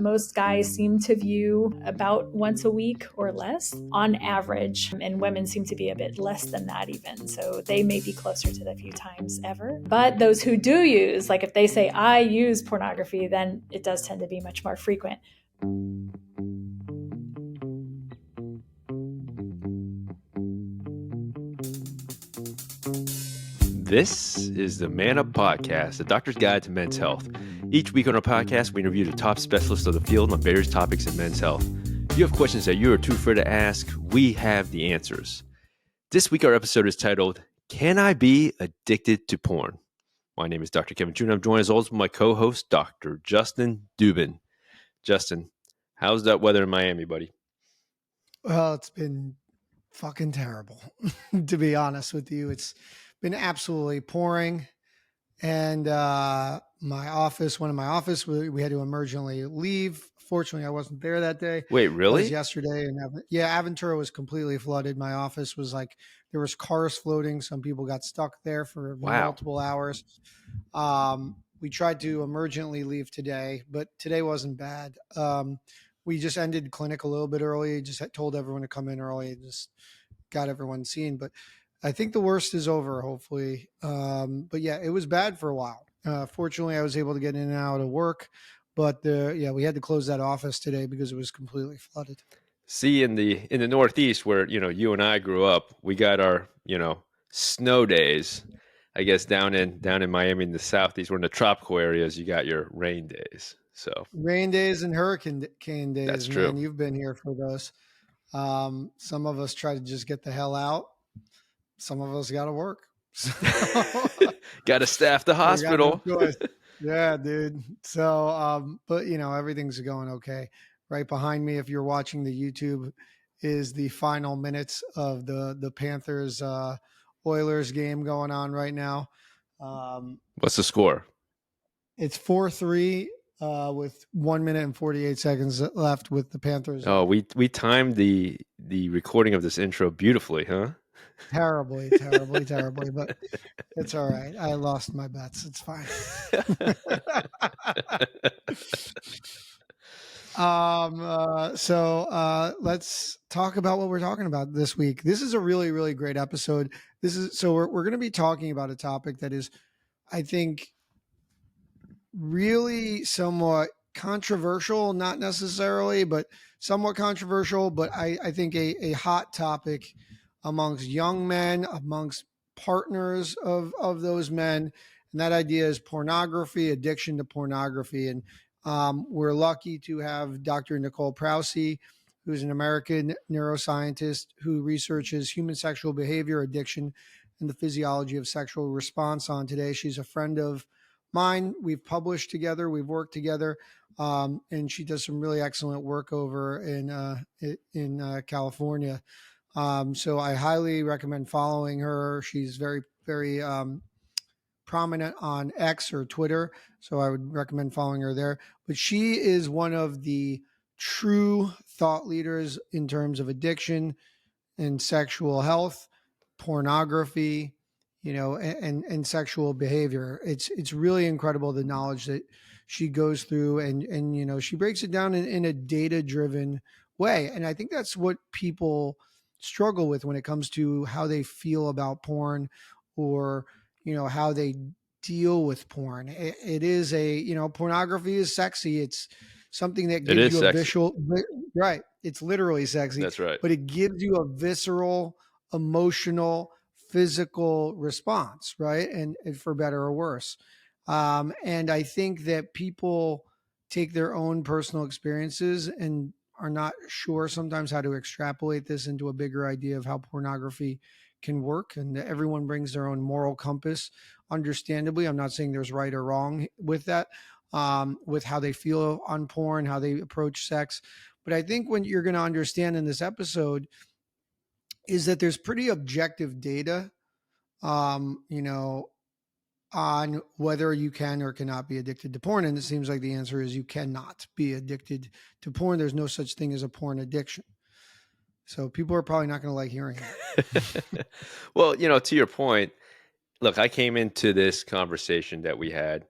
Most guys seem to view about once a week or less on average, and women seem to be a bit less than that even. So they may be closer to the few times ever. But those who do use, like if they say, I use pornography, then it does tend to be much more frequent. This is the Man Up Podcast, the doctor's guide to men's health. Each week on our podcast, we interview the top specialists of the field on various topics in men's health. If you have questions that you are too afraid to ask, we have the answers. This week, our episode is titled, Can I Be Addicted to Porn? My name is Dr. Kevin Jr. I'm joined as always by my co-host, Dr. Justin Dubin. Justin, how's that weather in Miami, buddy? Well, it's been fucking terrible, to be honest with you. It's been absolutely pouring. And one of my office, we had to emergently leave. Fortunately, I wasn't there that day. Wait, really? It was yesterday. And Aventura was completely flooded. My office was like, there was cars floating. Some people got stuck there for multiple hours. We tried to emergently leave today, but today wasn't bad. We just ended clinic a little bit early, just told everyone to come in early and just got everyone seen. But I think the worst is over, hopefully. But yeah, it was bad for a while. Fortunately, I was able to get in and out of work, but we had to close that office today because it was completely flooded. See, in the Northeast where, you and I grew up, we got our, snow days. I guess down in Miami in the Southeast, we're in the tropical areas, you got your rain days. So rain days and hurricane days. That's true. Man, you've been here for those. Some of us try to just get the hell out. Some of us got to work. Got to staff the hospital. Yeah, dude. So, but everything's going okay. Right behind me, if you're watching the YouTube, is the final minutes of the Panthers Oilers game going on right now. What's the score? It's 4-3 with 1 minute and 48 seconds left with the Panthers. Oh, we timed the recording of this intro beautifully, huh? Terribly, but it's all right. I lost my bets. It's fine. So let's talk about what we're talking about this week. This is a really, really great episode. We're going to be talking about a topic that is, I think, really somewhat controversial, not necessarily, but somewhat controversial, but I think a hot topic amongst young men, amongst partners of those men. And that idea is pornography, addiction to pornography. And we're lucky to have Dr. Nicole Prause, who's an American neuroscientist who researches human sexual behavior, addiction, and the physiology of sexual response on today. She's a friend of mine. We've published together, we've worked together, and she does some really excellent work over in California. So I highly recommend following her. She's very, very prominent on X or Twitter, so I would recommend following her there. But she is one of the true thought leaders in terms of addiction and sexual health, pornography, and sexual behavior. It's really incredible the knowledge that she goes through, and she breaks it down in a data-driven way. And I think that's what people struggle with when it comes to how they feel about porn, or how they deal with porn. It is pornography is sexy. It's something that gives you a visual, right? It's literally sexy. That's right. But it gives you a visceral, emotional, physical response, right? And for better or worse. And I think that people take their own personal experiences and are not sure sometimes how to extrapolate this into a bigger idea of how pornography can work. And everyone brings their own moral compass, understandably. I'm not saying there's right or wrong with that, with how they feel on porn, how they approach sex. But I think what you're going to understand in this episode is that there's pretty objective data, on whether you can or cannot be addicted to porn. And it seems like the answer is you cannot be addicted to porn. There's no such thing as a porn addiction. So people are probably not going to like hearing that. Well, to your point, look, I came into this conversation that we had,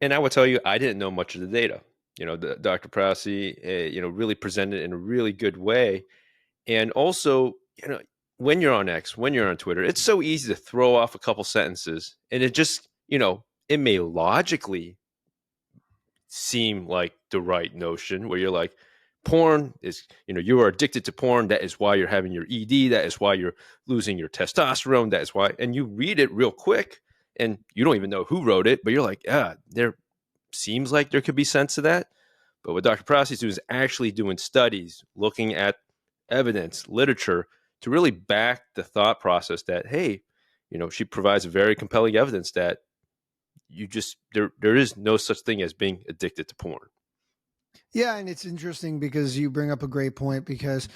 and I will tell you, I didn't know much of the data. Dr. Prause, really presented in a really good way. And also, when you're on X, when you're on Twitter, it's so easy to throw off a couple sentences and it just, it may logically seem like the right notion where you're like, porn is, you are addicted to porn. That is why you're having your ED. That is why you're losing your testosterone. That is why. And you read it real quick and you don't even know who wrote it, but you're like, yeah, there seems like there could be sense to that. But what Dr. Prause is doing is actually doing studies, looking at evidence, literature to really back the thought process that, hey, she provides very compelling evidence that there is no such thing as being addicted to porn. Yeah, and it's interesting because you bring up a great point, because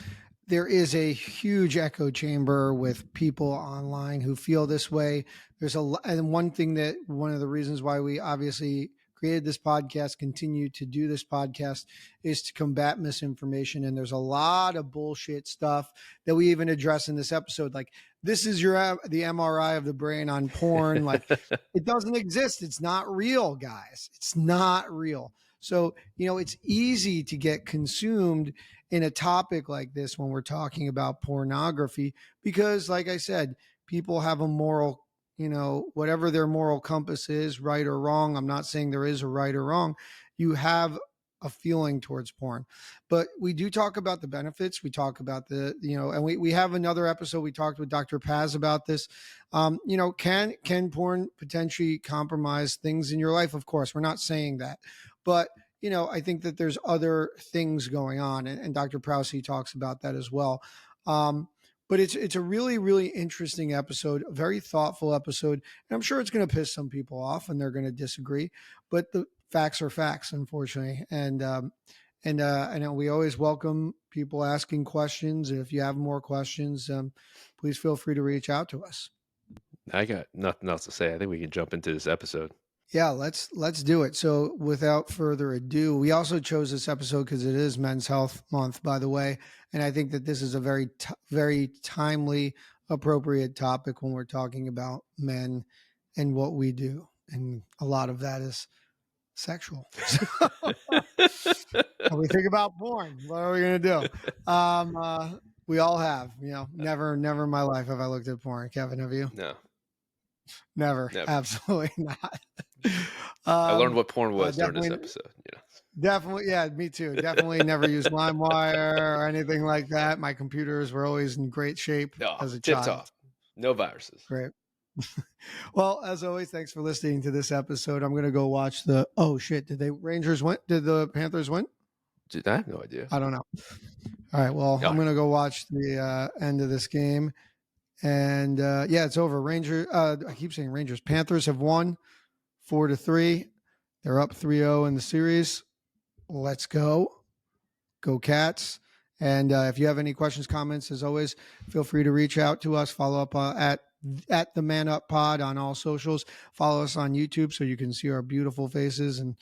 there is a huge echo chamber with people online who feel this way. And one of the reasons why we obviously created this podcast, continue to do this podcast, is to combat misinformation. And there's a lot of bullshit stuff that we even address in this episode. Like, this is the MRI of the brain on porn. Like, it doesn't exist. It's not real, guys. It's not real. So, it's easy to get consumed in a topic like this when we're talking about pornography, because, like I said, people have a moral, whatever their moral compass is, right or wrong. I'm not saying there is a right or wrong. You have a feeling towards porn, but we do talk about the benefits. We talk about and we have another episode. We talked with Dr. Paz about this. Can porn potentially compromise things in your life? Of course, we're not saying that, but I think that there's other things going on, and Dr. Prause talks about that as well. But it's a really, really interesting episode, a very thoughtful episode, and I'm sure it's going to piss some people off and they're going to disagree, but the facts are facts, unfortunately. And we always welcome people asking questions. And if you have more questions, please feel free to reach out to us. I got nothing else to say. I think we can jump into this episode. Yeah, let's do it. So without further ado, we also chose this episode because it is Men's Health Month, by the way. And I think that this is a very, very timely, appropriate topic when we're talking about men and what we do. And a lot of that is sexual. When we think about porn, what are we going to do? We all have, never in my life have I looked at porn. Kevin, have you? No. Never. Absolutely not. I learned what porn was during this episode. Definitely. Yeah, me too. Definitely never used LimeWire or anything like that. My computers were always in great shape as a child. Tip-top. No viruses. Great. Well, as always, thanks for listening to this episode. I'm going to go watch oh shit. Did Rangers win? Did the Panthers win? I have no idea. I don't know. All right. Well, I'm going to go watch the end of this game. And yeah, it's over. I keep saying Rangers. Panthers have won 4-3. They're up 3-0 in the series. Let's go. Go Cats. And if you have any questions, comments, as always, feel free to reach out to us. Follow up at the Man Up Pod on all socials. Follow us on YouTube so you can see our beautiful faces and you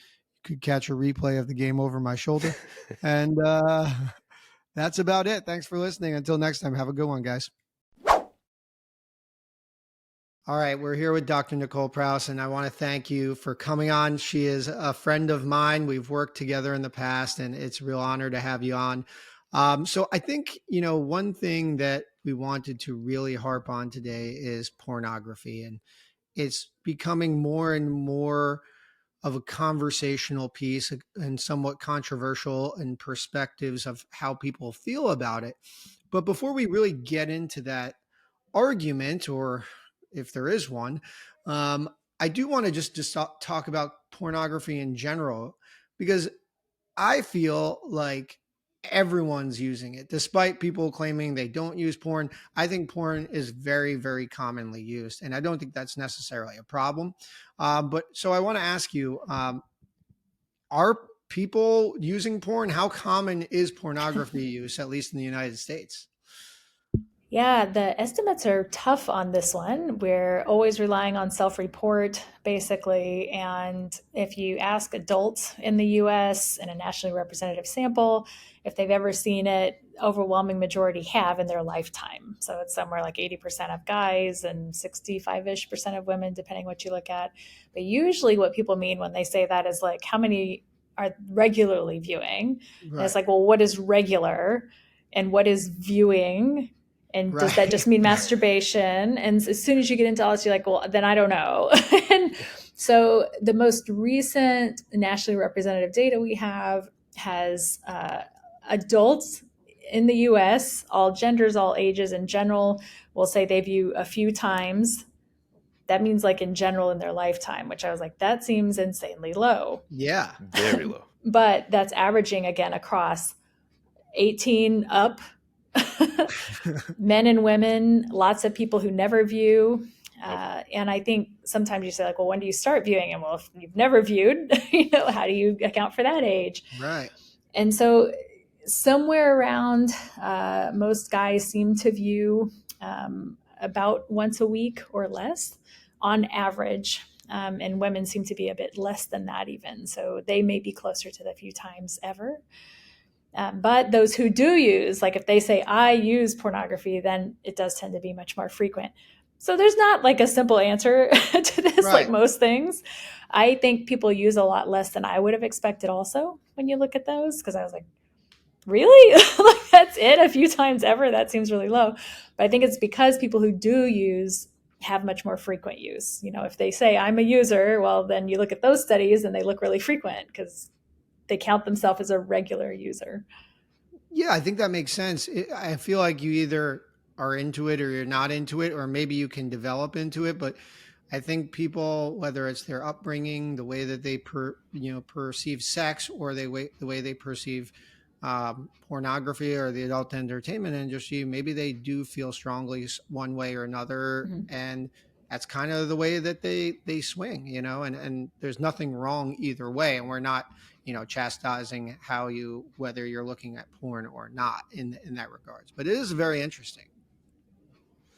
could catch a replay of the game over my shoulder. And that's about it. Thanks for listening. Until next time, have a good one, guys. All right, we're here with Dr. Nicole Prause, and I want to thank you for coming on. She is a friend of mine. We've worked together in the past, and it's a real honor to have you on. So I think, one thing that we wanted to really harp on today is pornography, and it's becoming more and more of a conversational piece and somewhat controversial in perspectives of how people feel about it. But before we really get into that argument, or if there is one, I do want to just talk about pornography in general, because I feel like everyone's using it, despite people claiming they don't use porn. I think porn is very, very commonly used, and I don't think that's necessarily a problem. But so I want to ask you, are people using porn? How common is pornography use, at least in the United States? Yeah, the estimates are tough on this one. We're always relying on self-report, basically. And if you ask adults in the US in a nationally representative sample, if they've ever seen it, overwhelming majority have in their lifetime. So it's somewhere like 80% of guys and 65-ish% of women, depending what you look at. But usually what people mean when they say that is like, how many are regularly viewing. And it's Right. like, well, what is regular and what is viewing? And does that Right. just mean masturbation? And as soon as you get into all this, you're like, well, then I don't know. And so the most recent nationally representative data we have has adults in the US, all genders, all ages in general, will say they view a few times. That means like in general in their lifetime, which I was like, that seems insanely low. Yeah. Very low. But that's averaging again across 18 up, men and women, lots of people who never view. And I think sometimes you say like, well, when do you start viewing? And well, if you've never viewed, how do you account for that age? Right. And so somewhere around, most guys seem to view about once a week or less on average. And women seem to be a bit less than that even. So they may be closer to the few times ever. But those who do use, like if they say, I use pornography, then it does tend to be much more frequent. So there's not like a simple answer to this, Right. like most things. I think people use a lot less than I would have expected also when you look at those, because I was like, really? Like that's it? A few times ever? That seems really low. But I think it's because people who do use have much more frequent use. If they say I'm a user, well, then you look at those studies and they look really frequent because they count themselves as a regular user. Yeah, I think that makes sense. I feel like you either are into it or you're not into it, or maybe you can develop into it. But I think people, whether it's their upbringing, the way that they perceive sex, or the way they perceive pornography or the adult entertainment industry, maybe they do feel strongly one way or another, Mm-hmm. and that's kind of the way that they swing, and there's nothing wrong either way, and we're not chastising whether you're looking at porn or not in that regards. But it is very interesting.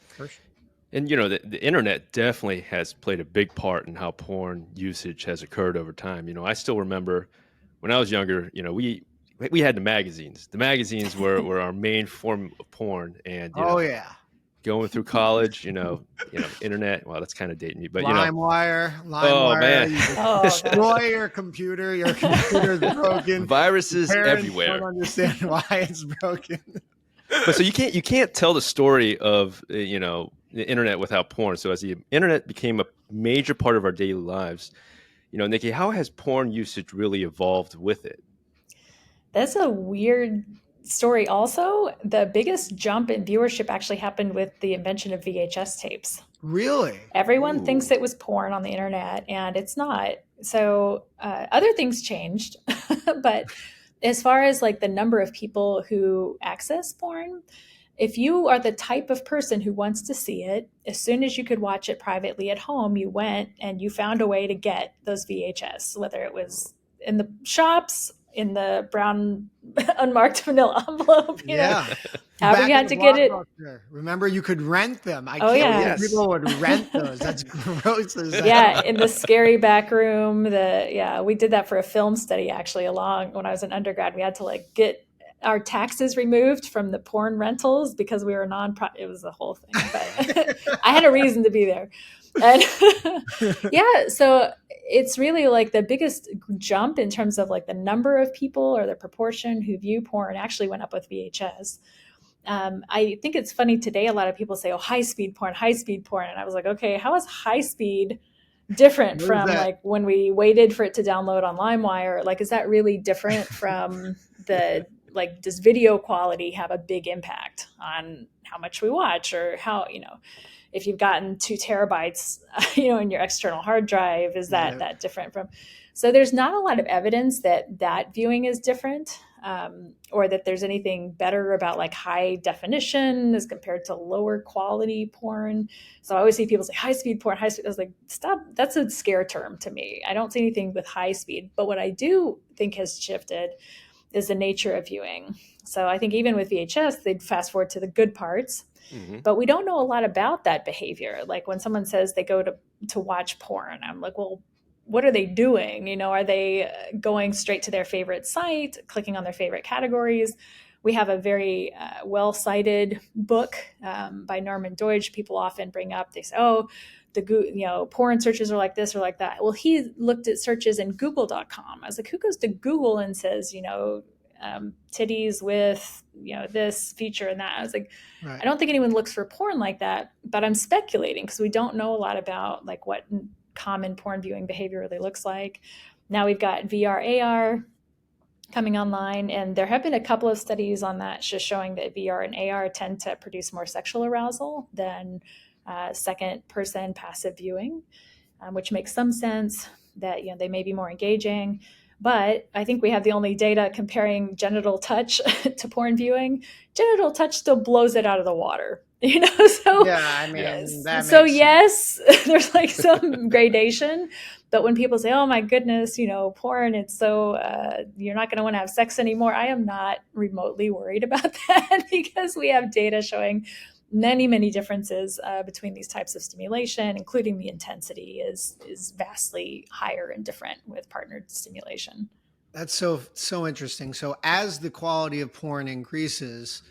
For sure. And the internet definitely has played a big part in how porn usage has occurred over time. I still remember when I was younger, we had the magazines. The magazines were our main form of porn, and Oh yeah. going through college, internet. Well, that's kind of dating me, but LimeWire, oh man, you Oh, destroy your computer. Your computer's broken. viruses Parents everywhere. don't understand why it's broken. But so you can't tell the story of the internet without porn. So as the internet became a major part of our daily lives, Nikki, how has porn usage really evolved with it? That's a weird story. Also, the biggest jump in viewership actually happened with the invention of VHS tapes. Really? Everyone Ooh. thinks it was porn on the internet, and it's not. So other things changed, but as far as like the number of people who access porn, if you are the type of person who wants to see it, as soon as you could watch it privately at home, you went and you found a way to get those VHS, whether it was in the shops, in the brown unmarked vanilla envelope, Yeah. however Back you in had the to get it. Blockbuster, remember you could rent them. I Oh, can't yeah. believe Yes. people would rent those. That's gross as hell. Yeah, in the scary back room. We did that for a film study actually when I was an undergrad. We had to like get our taxes removed from the porn rentals because we were it was a whole thing. But I had a reason to be there. And yeah, so it's really like the biggest jump in terms of like the number of people or the proportion who view porn actually went up with VHS. I think it's funny today, a lot of people say, oh, high speed porn. And I was like, okay, how is high speed different What is from that? like when we waited for it to download on LimeWire? Like, is that really different from does video quality have a big impact on how much we watch, or how, if you've gotten 2 terabytes, in your external hard drive, is that different from? So there's not a lot of evidence that viewing is different, or that there's anything better about like high definition as compared to lower quality porn. So I always see people say high speed porn, high speed. I was like, stop. That's a scare term to me. I don't see anything with high speed. But what I do think has shifted is the nature of viewing. So I think even with VHS, they'd fast forward to the good parts. Mm-hmm. But we don't know a lot about that behavior. Like when someone says they go to watch porn, I'm like, well, what are they doing? Are they going straight to their favorite site, clicking on their favorite categories? We have a very well-cited book by Norman Doidge. People often bring up, they say, oh, porn searches are like this or like that. Well, he looked at searches in google.com. I was like, who goes to Google and says, titties with, this feature and that? I was like, Right. I don't think anyone looks for porn like that, but I'm speculating because we don't know a lot about like what common porn viewing behavior really looks like. Now we've got VR, AR coming online, and there have been a couple of studies on that just showing that VR and AR tend to produce more sexual arousal than second person passive viewing, which makes some sense that they may be more engaging. But I think we have the only data comparing genital touch to porn viewing. Genital touch still blows it out of the water. So Yeah, I mean, that so makes yes, there's like some gradation, but when people say, oh my goodness, porn, it's so you're not going to want to have sex anymore, I am not remotely worried about that because we have data showing many differences between these types of stimulation, including the intensity is vastly higher and different with partnered stimulation. That's so interesting. So as the quality of porn increases,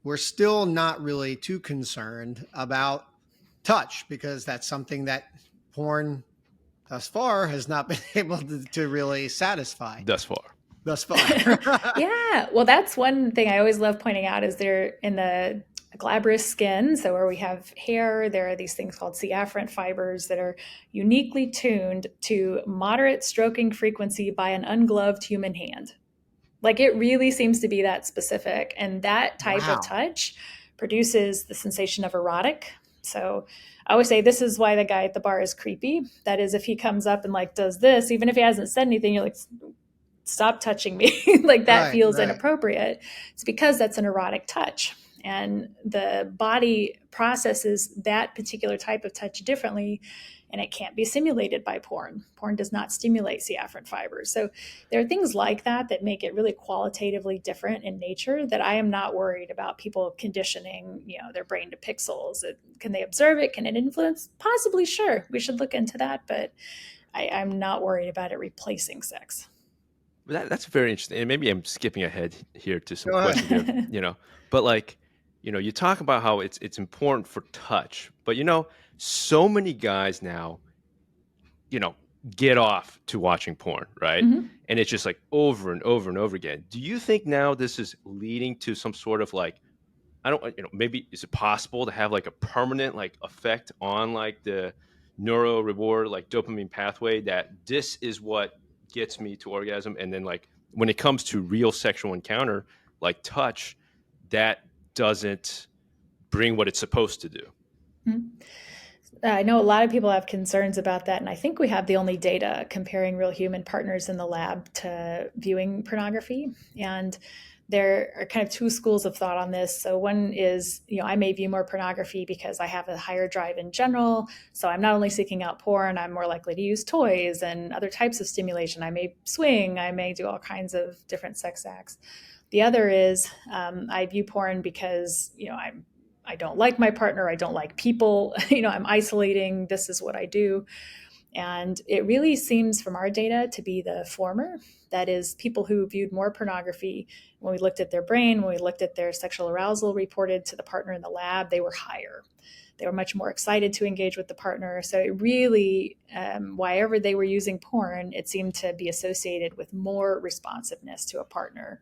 we're still not really too concerned about touch because that's something that porn thus far has not been able to really satisfy Thus far. thus far. Yeah, well, that's one thing I always love pointing out is they're in the glabrous skin. So where we have hair, there are these things called C afferent fibers that are uniquely tuned to moderate stroking frequency by an ungloved human hand. Like it really seems to be that specific. And that type of Wow. touch produces the sensation of erotic. So I always say this is why the guy at the bar is creepy. That is, if he comes up and like does this, even if he hasn't said anything, you're like, stop touching me. Like that feels Right. inappropriate. It's because that's an erotic touch. And the body processes that particular type of touch differently, and it can't be simulated by porn. Porn does not stimulate C afferent fibers. So there are things like that that make it really qualitatively different in nature that I am not worried about people conditioning, their brain to pixels. Can they observe it? Can it influence? Possibly, sure. We should look into that, but I'm not worried about it replacing sex. That's very interesting. And maybe I'm skipping ahead here to some Go ahead. questions here, but like, you talk about how it's important for touch, but so many guys now, get off to watching porn, right? Mhm. And it's just like over and over and over again. Do you think now this is leading to some sort of like, I don't, maybe is it possible to have like a permanent like effect on like the neuro reward, like dopamine pathway, that this is what gets me to orgasm? And then like when it comes to real sexual encounter, like touch, that doesn't bring what it's supposed to do. Mhm. I know a lot of people have concerns about that, and I think we have the only data comparing real human partners in the lab to viewing pornography. And there are kind of two schools of thought on this. So one is, I may view more pornography because I have a higher drive in general. So I'm not only seeking out porn, I'm more likely to use toys and other types of stimulation. I may swing, I may do all kinds of different sex acts. The other is I view porn because, I don't like my partner. I don't like people. I'm isolating. This is what I do. And it really seems from our data to be the former. That is, people who viewed more pornography, when we looked at their brain, when we looked at their sexual arousal reported to the partner in the lab, they were higher. They were much more excited to engage with the partner. So it really, wherever they were using porn, it seemed to be associated with more responsiveness to a partner.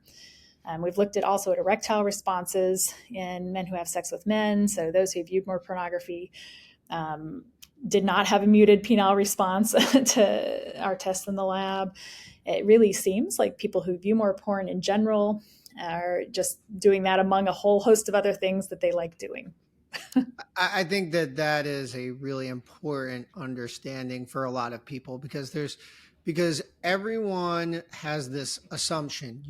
We've looked at also at erectile responses in men who have sex with men. So those who viewed more pornography did not have a muted penile response to our test in the lab. It really seems like people who view more porn in general are just doing that among a whole host of other things that they like doing. I think that is a really important understanding for a lot of people because everyone has this assumption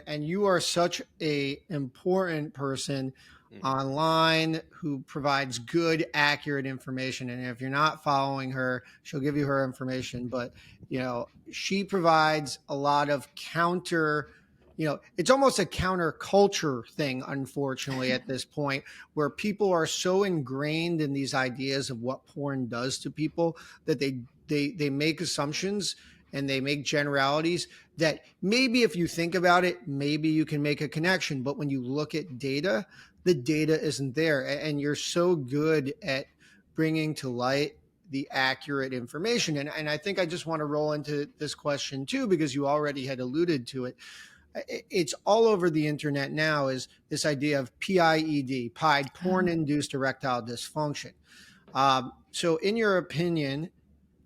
and you are such a important person online who provides good, accurate information. And if you're not following her, she'll give you her information, but she provides a lot of it's almost a counterculture thing, unfortunately, at this point, where people are so ingrained in these ideas of what porn does to people that they make assumptions and they make generalities that maybe if you think about it, maybe you can make a connection. But when you look at data, the data isn't there. And you're so good at bringing to light the accurate information. And I think I just want to roll into this question too, because you already had alluded to it. It's all over the internet now, is this idea of PIED, porn-induced erectile dysfunction. So in your opinion,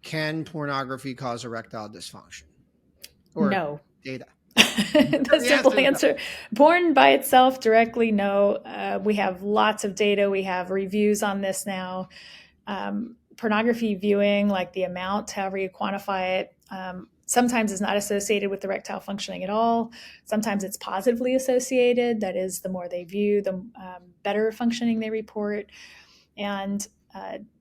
can pornography cause erectile dysfunction? Or No. data? The simple answer. Porn by itself directly, no. We have lots of data. We have reviews on this now. Pornography viewing, like the amount, however you quantify it, sometimes is not associated with erectile functioning at all. Sometimes it's positively associated. That is, the more they view, the better functioning they report. And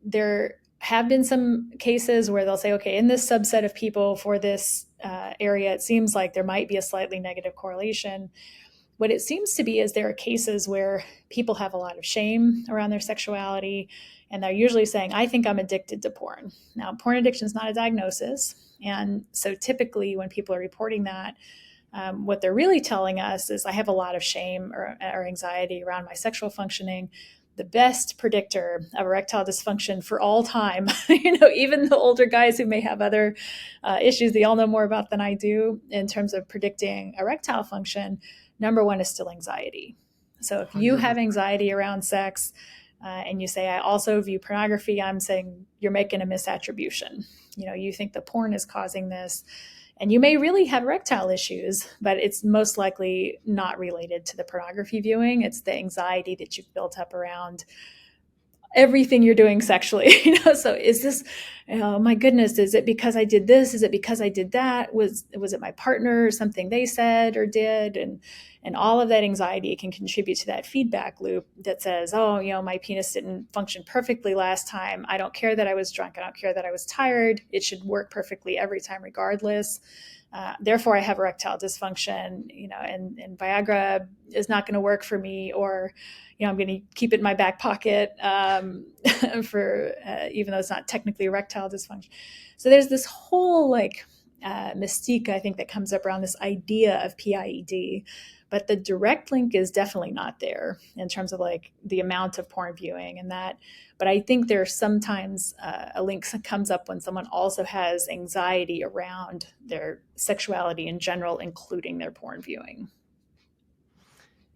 there have been some cases where they'll say, okay, in this subset of people for this area, it seems like there might be a slightly negative correlation. What it seems to be is there are cases where people have a lot of shame around their sexuality, and they're usually saying, I think I'm addicted to porn. Now, porn addiction is not a diagnosis. And so typically when people are reporting that, what they're really telling us is, I have a lot of shame or anxiety around my sexual functioning. The best predictor of erectile dysfunction for all time, even the older guys who may have other issues they all know more about than I do in terms of predicting erectile function, number one is still anxiety. So if you have anxiety around sex and you say, I also view pornography, I'm saying you're making a misattribution. You think the porn is causing this. And you may really have erectile issues, but it's most likely not related to the pornography viewing. It's the anxiety that you've built up around everything you're doing sexually. So is this, oh my goodness, is it because I did this? Is it because I did that? Was it my partner or something they said or did? And all of that anxiety can contribute to that feedback loop that says, oh, my penis didn't function perfectly last time. I don't care that I was drunk. I don't care that I was tired. It should work perfectly every time regardless. Therefore, I have erectile dysfunction, and Viagra is not going to work for me, or, I'm going to keep it in my back pocket for even though it's not technically erectile dysfunction. So there's this whole mystique, I think, that comes up around this idea of PIED, but the direct link is definitely not there in terms of the amount of porn viewing and that. But I think there's sometimes a link comes up when someone also has anxiety around their sexuality in general, including their porn viewing.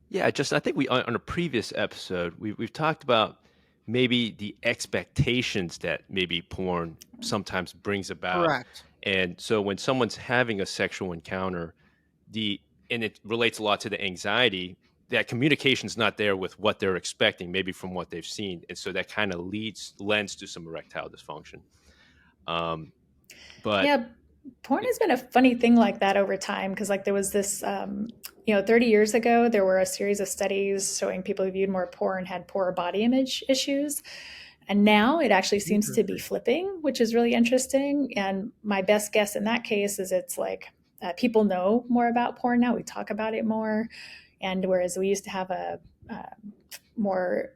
Yeah, Justin, I think we on a previous episode, we've talked about maybe the expectations that maybe porn sometimes brings about. Correct. And so when someone's having a sexual encounter, and it relates a lot to the anxiety, that communication's not there with what they're expecting, maybe from what they've seen. And so that kind of lends to some erectile dysfunction. But yeah, porn has been a funny thing like that over time, because there was this 30 years ago there were a series of studies showing people who viewed more porn had poorer body image issues, and now it actually seems to be flipping, which is really interesting. And my best guess in that case is it's people know more about porn now, we talk about it more, and whereas we used to have a more,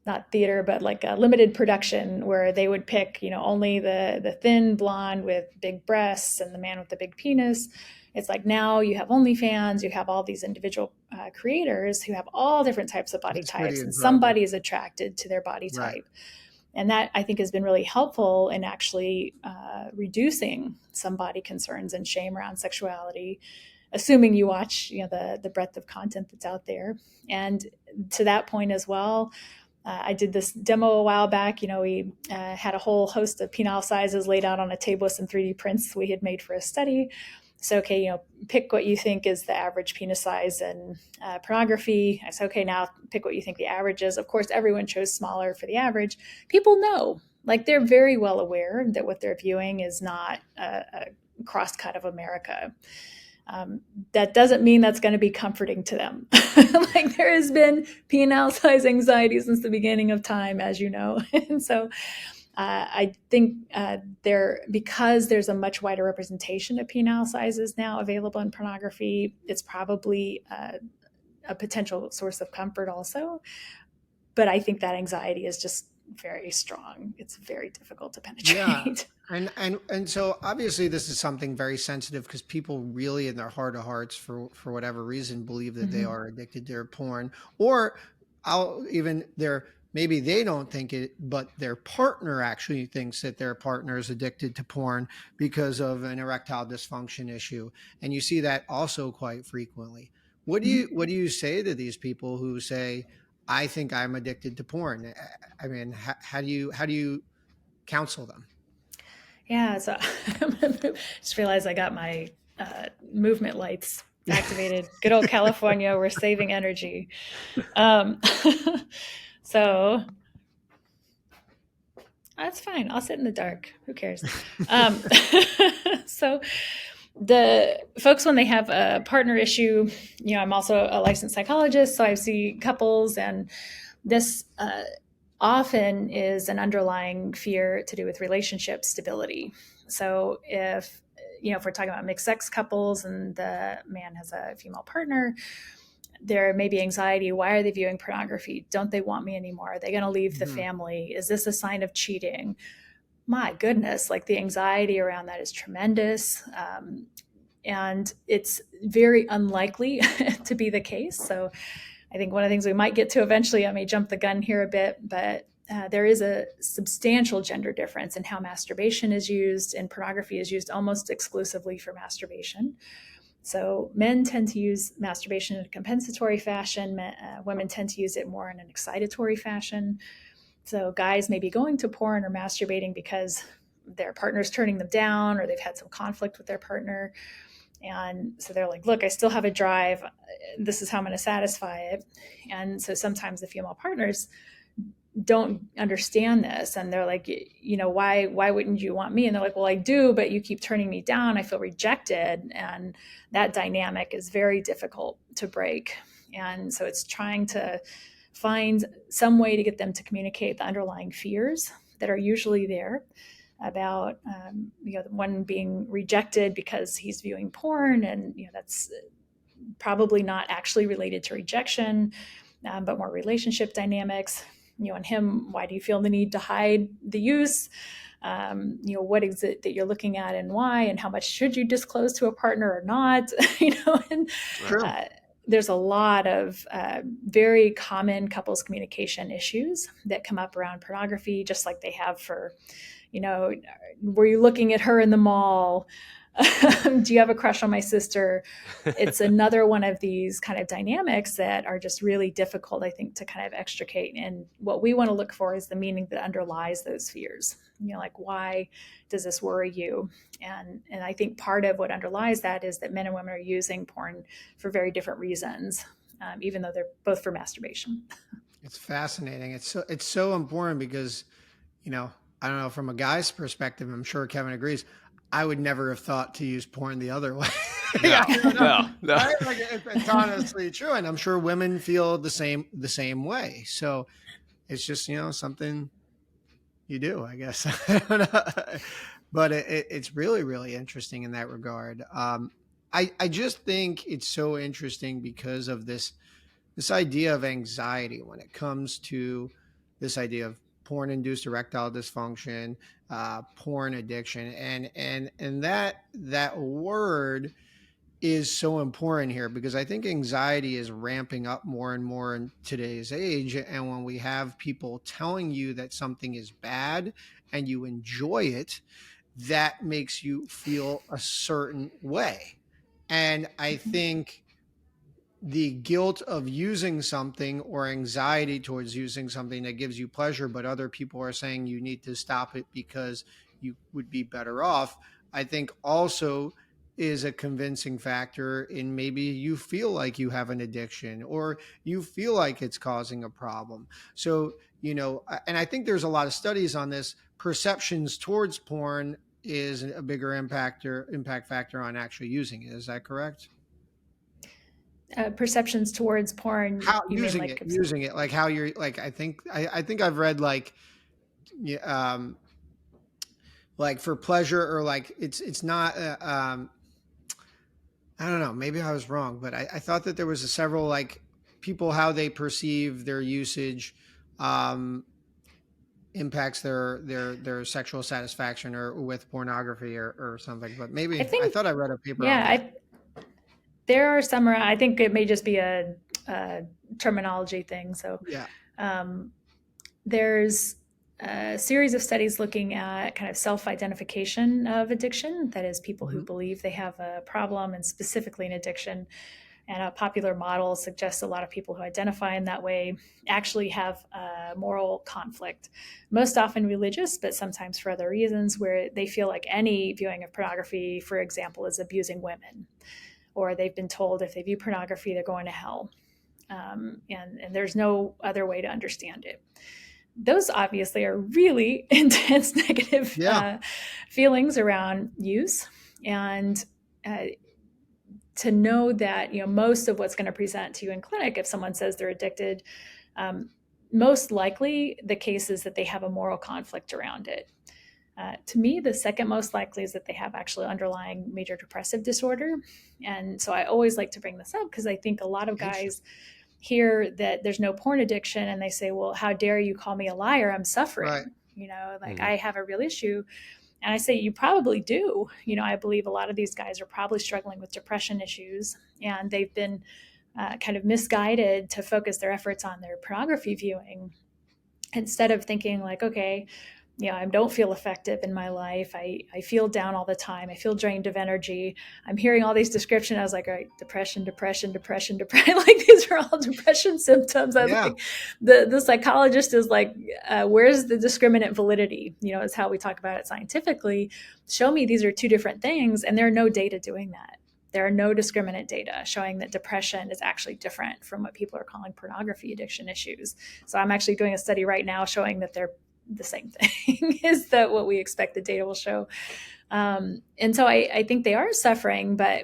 not theater, but a limited production where they would pick, only the thin blonde with big breasts and the man with the big penis. It's now you have OnlyFans, you have all these individual creators who have all different types of body types, and somebody is attracted to their body type. Right. And that, I think, has been really helpful in actually reducing some body concerns and shame around sexuality, assuming you watch, the breadth of content that's out there. And to that point as well, I did this demo a while back. We had a whole host of penile sizes laid out on a table with some 3D prints we had made for a study. So, okay, pick what you think is the average penis size in pornography. I said, okay, now pick what you think the average is. Of course, everyone chose smaller for the average. People know, they're very well aware that what they're viewing is not a crosscut of America. That doesn't mean that's going to be comforting to them. There has been penile size anxiety since the beginning of time, as you know. And so I think because there's a much wider representation of penile sizes now available in pornography, it's probably a potential source of comfort also. But I think that anxiety is just very strong. It's very difficult to penetrate. Yeah. And so obviously this is something very sensitive, because people really in their heart of hearts, for whatever reason, believe that they are addicted to their porn, or they're maybe they don't think it, but their partner actually thinks that their partner is addicted to porn because of an erectile dysfunction issue. And you see that also quite frequently. What do you say to these people who say, I think I'm addicted to porn? I mean, how do you counsel them? Yeah, so just realized I got my movement lights activated. Good old California, we're saving energy. Um, so that's fine. I'll sit in the dark. Who cares? Um, so the folks, when they have a partner issue, I'm also a licensed psychologist, so I see couples, and this often is an underlying fear to do with relationship stability. So if we're talking about mixed sex couples and the man has a female partner, there may be anxiety. Why are they viewing pornography? Don't they want me anymore? Are they going to leave the family? Is this a sign of cheating? My goodness, like the anxiety around that is tremendous. And it's very unlikely to be the case. So I think one of the things we might get to eventually, I may jump the gun here a bit, but there is a substantial gender difference in how masturbation is used, and pornography is used almost exclusively for masturbation. So men tend to use masturbation in a compensatory fashion. Women tend to use it more in an excitatory fashion. So guys may be going to porn or masturbating because their partner's turning them down, or they've had some conflict with their partner. And so they're like, look, I still have a drive. This is how I'm going to satisfy it. And so sometimes the female partners don't understand this, and they're like, why wouldn't you want me? And they're like, well, I do, but you keep turning me down. I feel rejected. And that dynamic is very difficult to break. And so it's trying to find some way to get them to communicate the underlying fears that are usually there about one being rejected because he's viewing porn, and that's probably not actually related to rejection, but more relationship dynamics. And him, why do you feel the need to hide the use? What is it that you're looking at, and why, and how much should you disclose to a partner or not? And True. There's a lot of very common couples communication issues that come up around pornography, just like they have for, were you looking at her in the mall? Do you have a crush on my sister? It's another one of these kind of dynamics that are just really difficult, I think, to kind of extricate. And what we want to look for is the meaning that underlies those fears. Like, why does this worry you? And I think part of what underlies that is that men and women are using porn for very different reasons, even though they're both for masturbation. It's fascinating. It's so important because, I don't know, from a guy's perspective, I'm sure Kevin agrees, I would never have thought to use porn the other way. No. Right? Like, it's honestly true, and I'm sure women feel the same way. So it's just something you do, I guess. I don't know. But it's really, really interesting in that regard. I just think it's so interesting because of this idea of anxiety when it comes to this idea of porn-induced erectile dysfunction, porn addiction, and that word is so important here, because I think anxiety is ramping up more and more in today's age. And when we have people telling you that something is bad and you enjoy it, that makes you feel a certain way. And I think the guilt of using something, or anxiety towards using something that gives you pleasure, but other people are saying you need to stop it because you would be better off, I think also is a convincing factor in maybe you feel like you have an addiction, or you feel like it's causing a problem. So, and I think there's a lot of studies on this. Perceptions towards porn is a bigger impact factor on actually using it. Is that correct? Perceptions towards porn, How you mean like using it, like how you're like, I think I've read yeah, like for pleasure, or like it's not I don't know, maybe I was wrong, but I thought that there was several, like, people, how they perceive their usage um impacts their sexual satisfaction, or with pornography, or something. But I maybe I think, thought I read a paper on that. yeah, there are some. I think it may just be a terminology thing. So Yeah. um, there's a series of studies looking at kind of self-identification of addiction. That is, people who believe they have a problem and specifically an addiction. And a popular model suggests a lot of people who identify in that way actually have a moral conflict, most often religious, but sometimes for other reasons, where they feel like any viewing of pornography, for example, is abusing women, or they've been told if they view pornography, they're going to hell. And there's no other way to understand it. Those obviously are really intense negative feelings around use. And to know that, most of what's going to present to you in clinic, if someone says they're addicted, most likely the case is that they have a moral conflict around it. To me, the second most likely is that they have actually underlying major depressive disorder. And so I always like to bring this up because I think a lot of guys hear that there's no porn addiction and they say, well, how dare you call me a liar? I'm suffering, I have a real issue. And I say, you probably do. I believe a lot of these guys are probably struggling with depression issues, and they've been kind of misguided to focus their efforts on their pornography viewing instead of thinking like, okay, I don't feel effective in my life. I feel down all the time. I feel drained of energy. I'm hearing all these descriptions. I was like, all right, depression. Like these are all depression symptoms. I was like, the psychologist is like, where's the discriminant validity? Is how we talk about it scientifically. Show me these are two different things. And there are no data doing that. There are no discriminant data showing that depression is actually different from what people are calling pornography addiction issues. So I'm actually doing a study right now showing that they're the same thing. Is that what we expect the data will show? And so I think they are suffering, but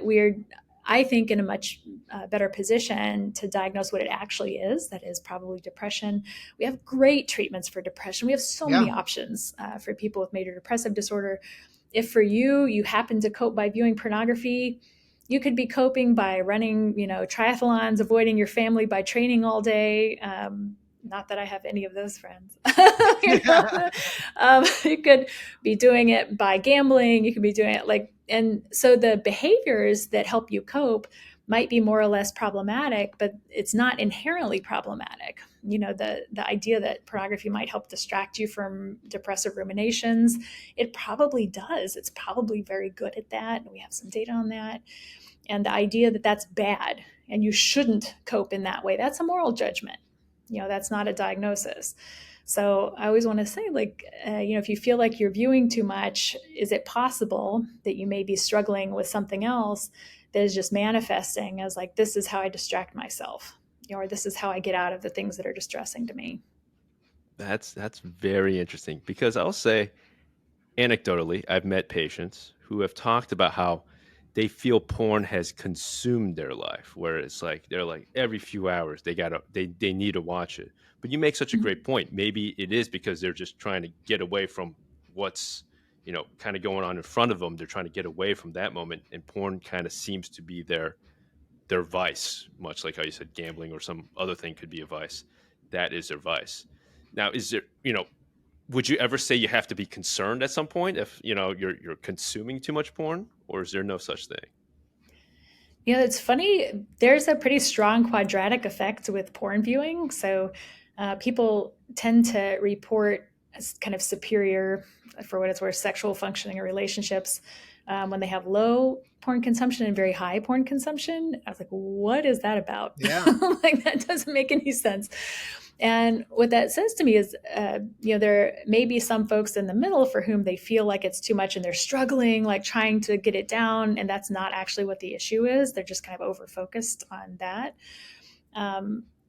I think, in a much better position to diagnose what it actually is. That is probably depression. We have great treatments for depression. We have so many options for people with major depressive disorder. If for you happen to cope by viewing pornography, you could be coping by running, triathlons, avoiding your family by training all day. Not that I have any of those friends. You could be doing it by gambling. You could be doing it and so the behaviors that help you cope might be more or less problematic, but it's not inherently problematic. The idea that pornography might help distract you from depressive ruminations, it probably does. It's probably very good at that. And we have some data on that. And the idea that that's bad and you shouldn't cope in that way, that's a moral judgment. That's not a diagnosis. So I always want to say, if you feel like you're viewing too much, is it possible that you may be struggling with something else that is just manifesting as like, this is how I distract myself, or this is how I get out of the things that are distressing to me? That's very interesting, because I'll say, anecdotally, I've met patients who have talked about how they feel porn has consumed their life, where it's like they're like every few hours they need to watch it. But you make such a great point. Maybe it is because they're just trying to get away from what's kind of going on in front of them. They're trying to get away from that moment, and porn kind of seems to be their vice, much like how you said gambling or some other thing could be a vice. That is their vice. Now, is there would you ever say you have to be concerned at some point if you're consuming too much porn, or is there no such thing? It's funny. There's a pretty strong quadratic effect with porn viewing. So people tend to report as kind of superior, for what it's worth, sexual functioning or relationships when they have low porn consumption and very high porn consumption. I was like, what is that about? Yeah. That doesn't make any sense. And what that says to me is, there may be some folks in the middle for whom they feel like it's too much and they're struggling, like trying to get it down. And that's not actually what the issue is. They're just kind of over-focused on that.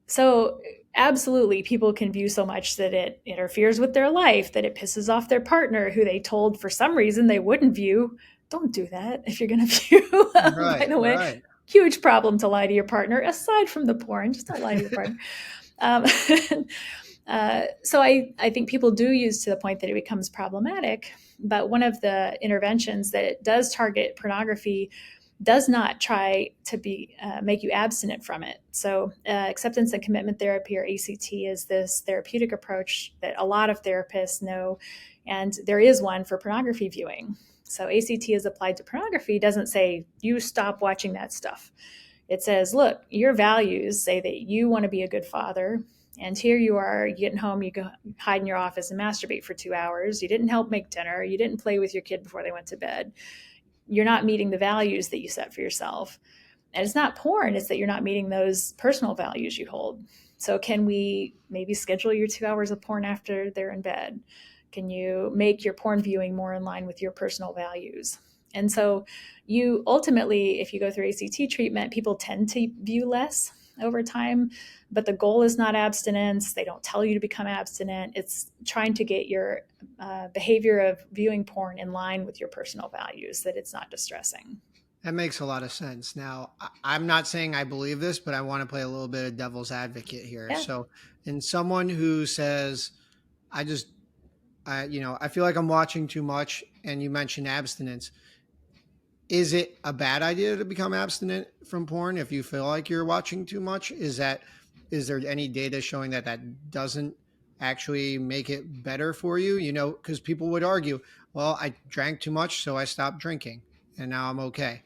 So absolutely, people can view so much that it interferes with their life, that it pisses off their partner, who they told for some reason they wouldn't view. Don't do that if you're going to view. By the way, huge problem to lie to your partner, aside from the porn. Just don't lie to your partner. So I think people do use to the point that it becomes problematic. But one of the interventions that does target pornography does not try to make you abstinent from it. So acceptance and commitment therapy, or ACT, is this therapeutic approach that a lot of therapists know, and there is one for pornography viewing. So ACT is applied to pornography, doesn't say you stop watching that stuff. It says, look, your values say that you want to be a good father And here you are, you getting home, you go hide in your office and masturbate for 2 hours. You didn't help make dinner. You didn't play with your kid before they went to bed. You're not meeting the values that you set for yourself. And it's not porn, it's that you're not meeting those personal values you hold. So can we maybe schedule your 2 hours of porn after they're in bed? Can you make your porn viewing more in line with your personal values? And so you ultimately, if you go through ACT treatment, people tend to view less over time, but the goal is not abstinence. They don't tell you to become abstinent. It's trying to get your behavior of viewing porn in line with your personal values, that it's not distressing. That makes a lot of sense. Now, I'm not saying I believe this, but I want to play a little bit of devil's advocate here. Yeah. So, in someone who says, I just, I feel like I'm watching too much, and you mentioned abstinence. Is it a bad idea to become abstinent from porn if you feel like you're watching too much? Is there any data showing that doesn't actually make it better for you? Because people would argue, well, I drank too much, so I stopped drinking, and now I'm okay.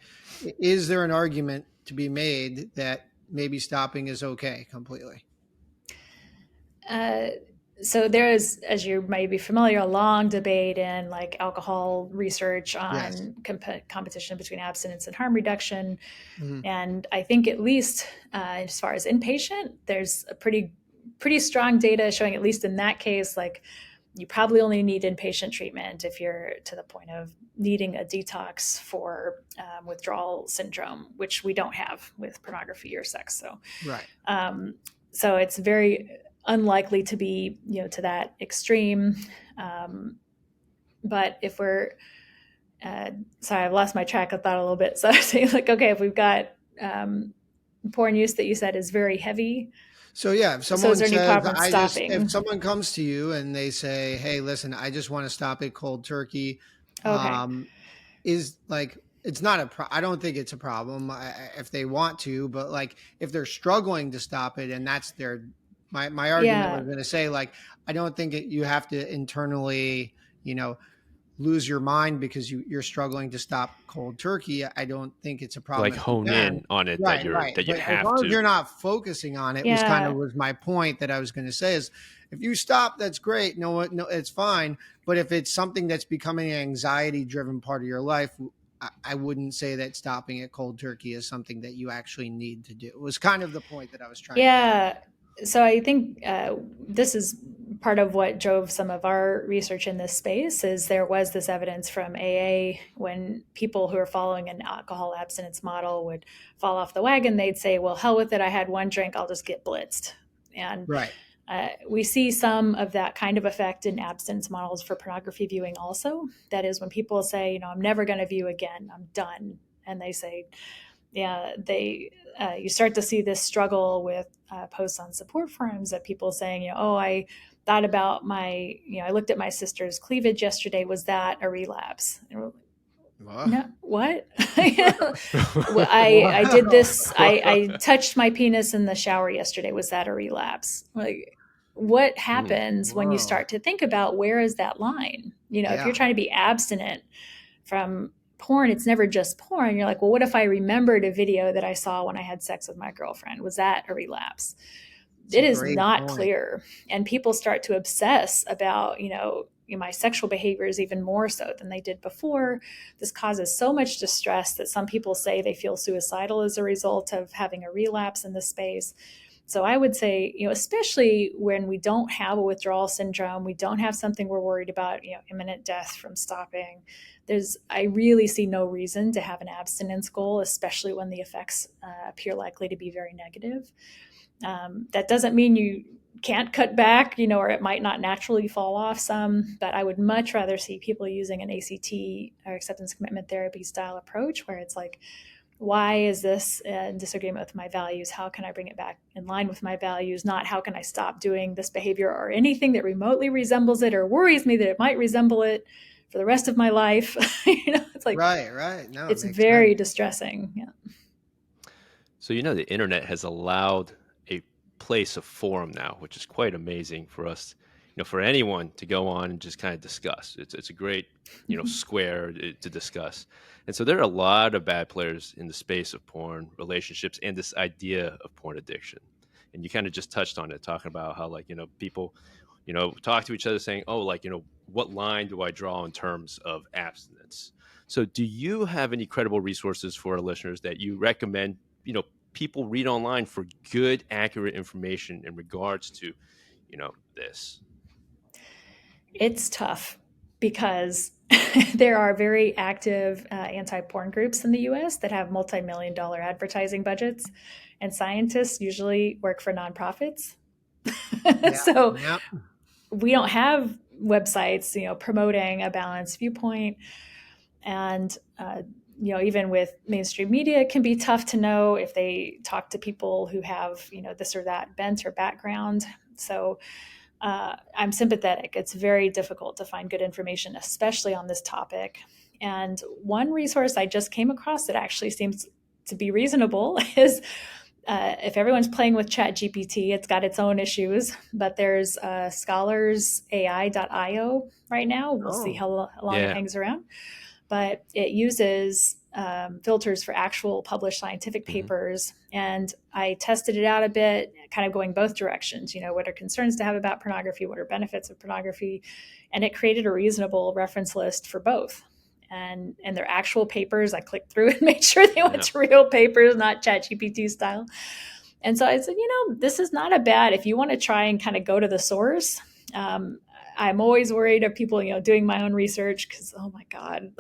Is there an argument to be made that maybe stopping is okay completely? So there is, as you might be familiar, a long debate in like alcohol research Yes. on competition between abstinence and harm reduction. Mhm. And I think at least as far as inpatient, there's a pretty strong data showing, at least in that case, like you probably only need inpatient treatment if you're to the point of needing a detox for withdrawal syndrome, which we don't have with pornography or sex. So, Right. so it's very unlikely to be, to that extreme. But if we're, sorry, I've lost my track of thought a little bit. So I was saying, like, okay, if we've got porn use that you said is very heavy. So yeah, if So someone is there any says, problem if stopping? someone comes to you and they say, "Hey, listen, I just want to stop it cold turkey," Okay. um, is like it's not I don't think it's a problem if they want to, but like if they're struggling to stop it and that's their my argument was Yeah. going to say like I don't think you have to internally, lose your mind because you're struggling to stop cold turkey. I don't think it's a problem Like if you hone can. in on it Right, right. that you But as have long as to. you're not focusing on it, Yeah. was my point that I was going to say is if you stop, that's great. No, it's fine. But if it's something that's becoming an anxiety driven part of your life, I wouldn't say that stopping at cold turkey is something that you actually need to do. It was kind of the point that I was trying to make. Yeah. So I think this is part of what drove some of our research in this space is there was this evidence from AA when people who are following an alcohol abstinence model would fall off the wagon, they'd say, well, hell with it. I had one drink. I'll just get blitzed. And Right. we see some of that kind of effect in abstinence models for pornography viewing also. That is when people say, I'm never going to view again. I'm done. And they say, yeah, you start to see this struggle with posts on support forums that people saying, I thought about I looked at my sister's cleavage yesterday. Was that a relapse? No, what? I did this. I touched my penis in the shower yesterday. Was that a relapse? Like, what happens when you Whoa. start to think about where is that line? If you're Yeah. trying to be abstinent from porn, it's never just porn. You're like, well, what if I remembered a video that I saw when I had sex with my girlfriend? Was that a relapse? It's a It is great not point. clear. And people start to obsess about, my sexual behaviors even more so than they did before. This causes so much distress that some people say they feel suicidal as a result of having a relapse in this space. So I would say, especially when we don't have a withdrawal syndrome, we don't have something we're worried about, imminent death from stopping. I really see no reason to have an abstinence goal, especially when the effects appear likely to be very negative. That doesn't mean you can't cut back, or it might not naturally fall off some, but I would much rather see people using an ACT or acceptance commitment therapy style approach where it's like, why is this in disagreement with my values? How can I bring it back in line with my values? Not how can I stop doing this behavior or anything that remotely resembles it or worries me that it might resemble it for the rest of my life. It's like, Right, right. No, it it's makes sense. very distressing. Yeah. So, the internet has allowed a place, a forum now, which is quite amazing for us, for anyone to go on and just kind of discuss. It's a great, square to discuss. And so there are a lot of bad players in the space of porn, relationships, and this idea of porn addiction. And you kind of just touched on it, talking about how, like, people, talk to each other saying, oh, like, what line do I draw in terms of abstinence? So do you have any credible resources for our listeners that you recommend, people read online for good, accurate information in regards to, this? It's tough because there are very active anti-porn groups in the US that have multi-million-dollar advertising budgets, and scientists usually work for nonprofits. Yeah. So Yeah. we don't have websites, promoting a balanced viewpoint. And, even with mainstream media, it can be tough to know if they talk to people who have, this or that bent or background. So I'm sympathetic. It's very difficult to find good information, especially on this topic. And one resource I just came across that actually seems to be reasonable is if everyone's playing with ChatGPT, it's got its own issues, but there's scholarsai.io right now. We'll see how long it Yeah. hangs around. But it uses filters for actual published scientific papers. And I tested it out a bit, kind of going both directions. What are concerns to have about pornography? What are benefits of pornography? And it created a reasonable reference list for both. And their actual papers, I clicked through and made sure they went to real papers, not ChatGPT style. And so I said, this is not a bad, if you want to try and kind of go to the source. I'm always worried of people, doing my own research because, oh my God,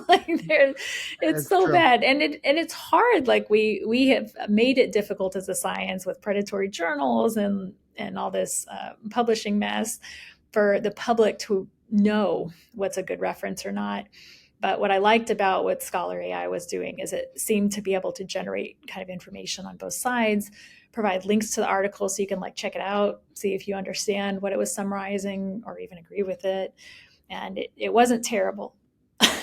like it's so true. bad. And it's hard. Like we have made it difficult as a science with predatory journals and all this publishing mess for the public to know what's a good reference or not. But what I liked about what Scholar AI was doing is it seemed to be able to generate kind of information on both sides, provide links to the article so you can check it out, see if you understand what it was summarizing or even agree with it. And it wasn't terrible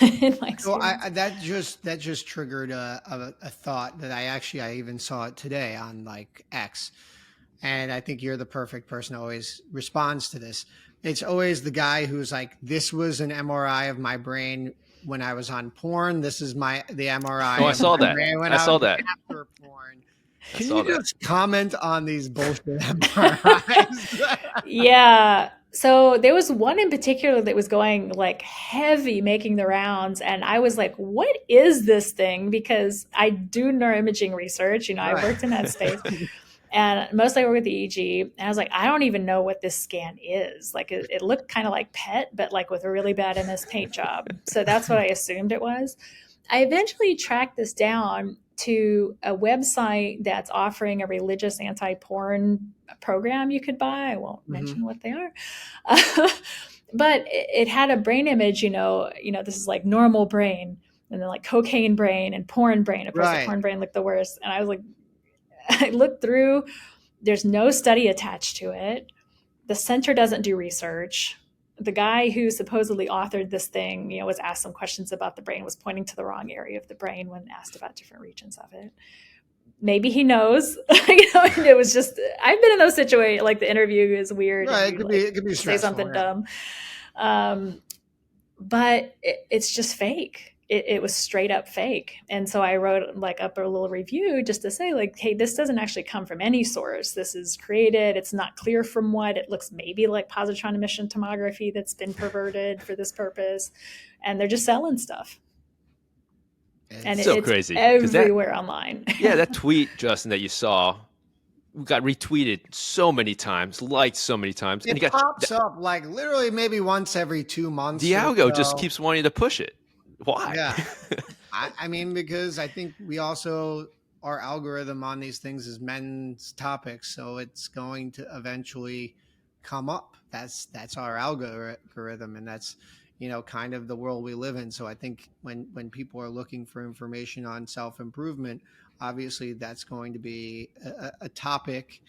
in my experience. So that just triggered a thought that I even saw it today on X. And I think you're the perfect person who always responds to this. It's always the guy who's like, this was an MRI of my brain when I was on porn. This is the MRI. Oh, I saw that. When I saw that. after porn. I Can saw you that. just comment on these bullshit MRIs? Yeah. So there was one in particular that was going heavy, making the rounds. And I was like, what is this thing? Because I do neuroimaging research. I worked in that space. And mostly I work with the EEG. And I was like, I don't even know what this scan is. It looked kind of like PET, but with a really bad MS Paint job. So that's what I assumed it was. I eventually tracked this down to a website that's offering a religious anti-porn program you could buy. I won't mention what they are. But it had a brain image, this is normal brain, and then cocaine brain and porn brain. Of course, the porn brain looked the worst. And I was like, I looked through, there's no study attached to it. The center doesn't do research. The guy who supposedly authored this thing, was asked some questions about the brain, was pointing to the wrong area of the brain when asked about different regions of it. Maybe he knows. It was just, I've been in those situations, the interview is weird. Right, it could be say stressful, something dumb. But it's just fake. It was straight up fake. And so I wrote up a little review just to say hey, this doesn't actually come from any source. This is created. It's not clear from what. It looks maybe like positron emission tomography that's been perverted for this purpose. And they're just selling stuff. And so it's crazy. Everywhere online. Yeah, that tweet, Justin, that you saw got retweeted so many times, liked so many times. It pops up literally maybe once every 2 months. The algo just keeps wanting to push it. Why? Yeah. I mean, because I think we also, our algorithm on these things is men's topics. So it's going to eventually come up. That's our algorithm. And that's, kind of the world we live in. So I think when people are looking for information on self-improvement, obviously that's going to be a topic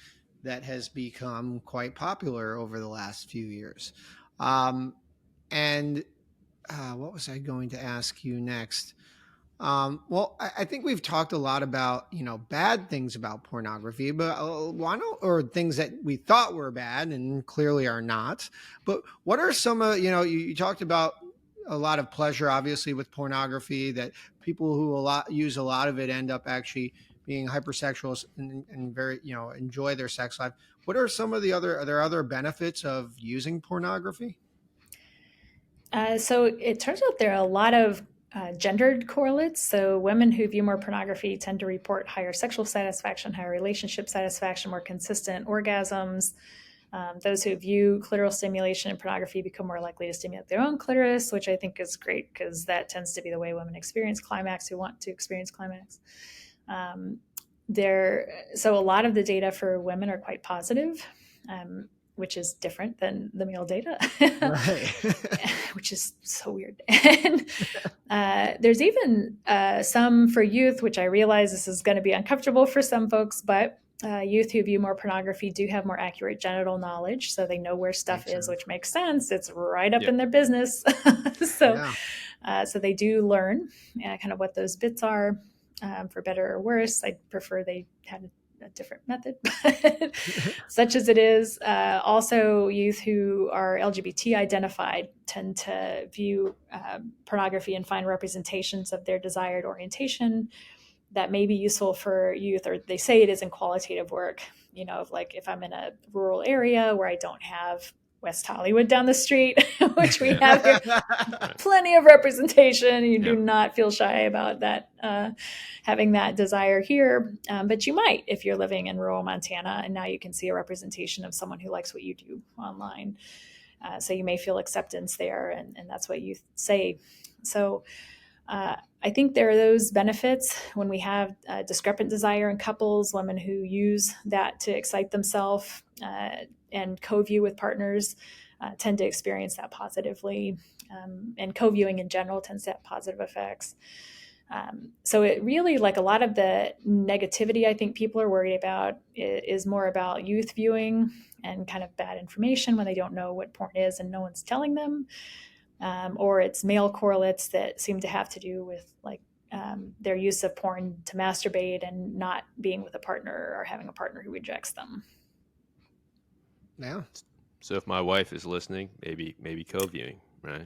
that has become quite popular over the last few years. What was I going to ask you next? Well, I think we've talked a lot about, bad things about pornography, but or things that we thought were bad and clearly are not. But what are some of, you talked about a lot of pleasure, obviously, with pornography, that people who use a lot of it end up actually being hypersexual and very, enjoy their sex life. What are some of are there other benefits of using pornography? So it turns out there are a lot of gendered correlates. So women who view more pornography tend to report higher sexual satisfaction, higher relationship satisfaction, more consistent orgasms. Those who view clitoral stimulation and pornography become more likely to stimulate their own clitoris, which I think is great because that tends to be the way women experience climax who want to experience climax. So a lot of the data for women are quite positive, which is different than the male data, Right. which is so weird. And there's even some for youth, which I realize this is going to be uncomfortable for some folks, but youth who view more pornography do have more accurate genital knowledge, so they know where stuff is, which makes sense. It's right up in their business. So they do learn kind of what those bits are, for better or worse. I'd prefer they had a different method, but such as it is. Also, youth who are LGBT identified tend to view pornography and find representations of their desired orientation that may be useful for youth, or they say it is in qualitative work, of like if I'm in a rural area where I don't have West Hollywood down the street, which we have here, plenty of representation. You do not feel shy about that, having that desire here. But you might if you're living in rural Montana, and now you can see a representation of someone who likes what you do online. So you may feel acceptance there, and that's what you say. So I think there are those benefits when we have discrepant desire in couples, women who use that to excite themselves and co-view with partners tend to experience that positively. And co-viewing in general tends to have positive effects. So it really, like a lot of the negativity I think people are worried about is more about youth viewing and kind of bad information when they don't know what porn is and no one's telling them. Or it's male correlates that seem to have to do with like their use of porn to masturbate and not being with a partner or having a partner who rejects them. Yeah. So if my wife is listening, maybe co-viewing, right?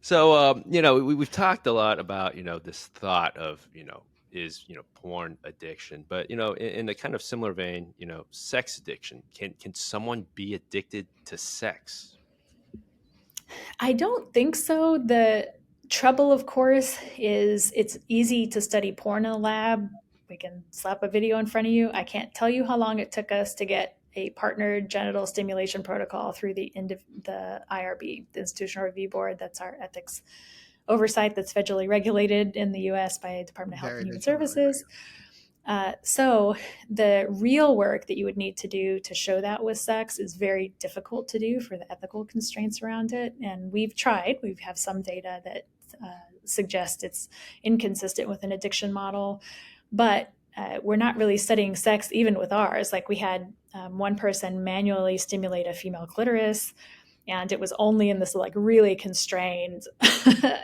So, we've talked a lot about, this thought of, is, porn addiction, but, in a kind of similar vein, sex addiction. Can someone be addicted to sex? I don't think so. The trouble, of course, is it's easy to study porn in a lab. We can slap a video in front of you. I can't tell you how long it took us to get a partnered genital stimulation protocol through the IRB, the Institutional Review Board. That's our ethics oversight that's federally regulated in the U.S. by Department of Health and Human Services. So the real work that you would need to do to show that with sex is very difficult to do for the ethical constraints around it. And we've tried. We have some data that suggest it's inconsistent with an addiction model. But we're not really studying sex even with ours. Like we had one person manually stimulate a female clitoris, and it was only in this like really constrained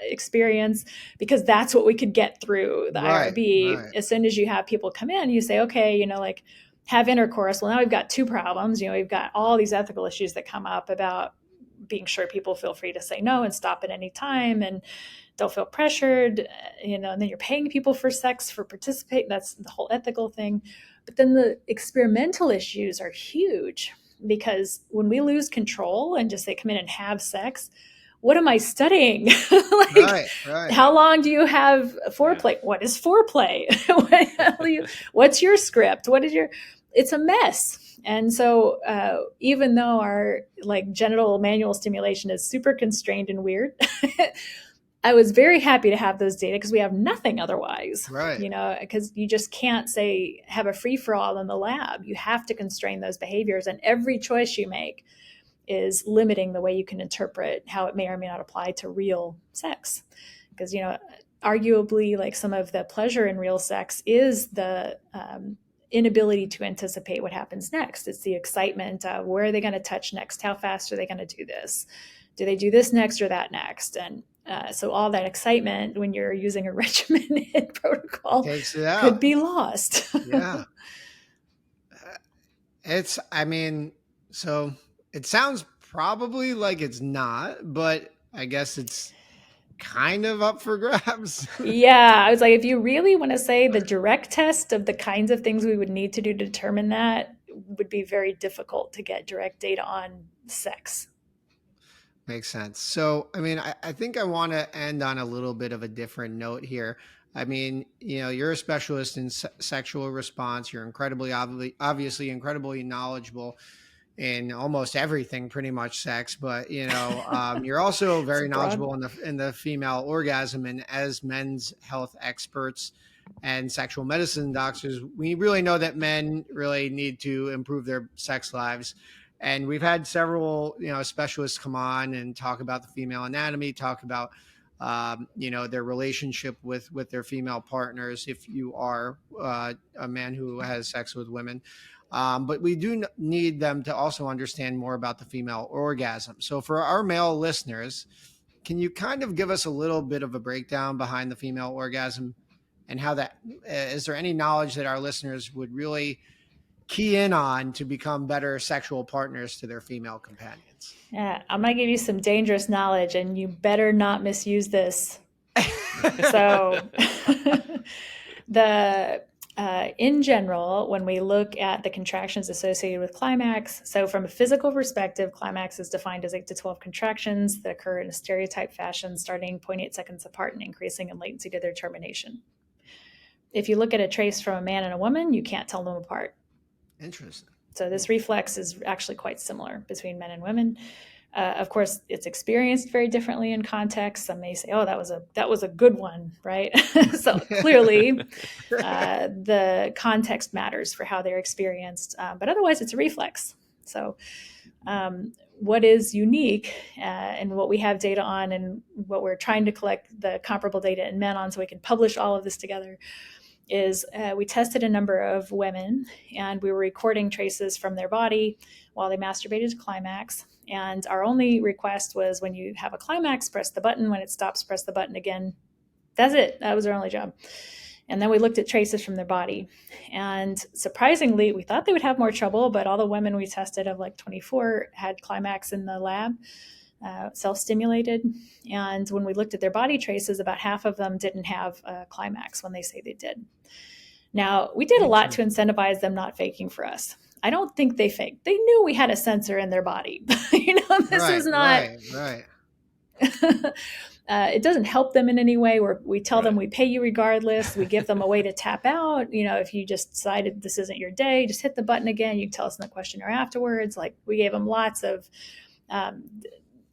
experience because that's what we could get through the IRB. Right. As soon as you have people come in, you say, okay, like have intercourse. Well, now we've got two problems. We've got all these ethical issues that come up about being sure people feel free to say no and stop at any time and don't feel pressured, and then you're paying people for sex for participate. That's the whole ethical thing. But then the experimental issues are huge. Because when we lose control and just say, come in and have sex, what am I studying? Right. How long do you have foreplay? Yeah. What is foreplay? What's your script? It's a mess. And so even though our like genital manual stimulation is super constrained and weird, I was very happy to have those data because we have nothing otherwise, right? Because you just can't say have a free for all in the lab. You have to constrain those behaviors, and every choice you make is limiting the way you can interpret how it may or may not apply to real sex. Because arguably, like some of the pleasure in real sex is the inability to anticipate what happens next. It's the excitement of where are they going to touch next? How fast are they going to do this? Do they do this next or that next? And so all that excitement when you're using a regimented protocol could be lost. Yeah. So it sounds probably like it's not, but I guess it's kind of up for grabs. Yeah, I was like, if you really want to say the direct test of the kinds of things we would need to do to determine that would be very difficult to get direct data on sex. Makes sense. So, I mean, I think I want to end on a little bit of a different note here. I mean, you're a specialist in sexual response. You're obviously incredibly knowledgeable in almost everything, pretty much sex. But you're also It's very broad. knowledgeable in the female orgasm. And as men's health experts and sexual medicine doctors, we really know that men really need to improve their sex lives. And we've had several, specialists come on and talk about the female anatomy, talk about, their relationship with their female partners. If you are a man who has sex with women, but we do need them to also understand more about the female orgasm. So for our male listeners, can you kind of give us a little bit of a breakdown behind the female orgasm and how that is there any knowledge that our listeners would really key in on to become better sexual partners to their female companions? Yeah, I'm going to give you some dangerous knowledge, and you better not misuse this. So, in general, when we look at the contractions associated with climax, so from a physical perspective, climax is defined as 8 to 12 contractions that occur in a stereotype fashion, starting 0.8 seconds apart and increasing in latency to their termination. If you look at a trace from a man and a woman, you can't tell them apart. Interesting. So this reflex is actually quite similar between men and women. Of course, it's experienced very differently in context. Some may say, "Oh, that was a good one," right? So clearly, the context matters for how they're experienced. But otherwise, it's a reflex. So, what is unique and what we have data on, and what we're trying to collect the comparable data in men on, so we can publish all of this together, is we tested a number of women, and we were recording traces from their body while they masturbated to climax. And our only request was, when you have a climax, press the button. When it stops, press the button again. That's it. That was our only job. And then we looked at traces from their body. And surprisingly, we thought they would have more trouble, but all the women we tested, of like 24, had climax in the lab, self-stimulated. And when we looked at their body traces, about half of them didn't have a climax when they say they did. Now, we did a lot to incentivize them not faking for us. I don't think they faked. They knew we had a sensor in their body. This is not. Right. It doesn't help them in any way. We tell them we pay you regardless. We give them a way to tap out. If you just decided this isn't your day, just hit the button again. You can tell us in the questionnaire afterwards. Like, we gave them lots of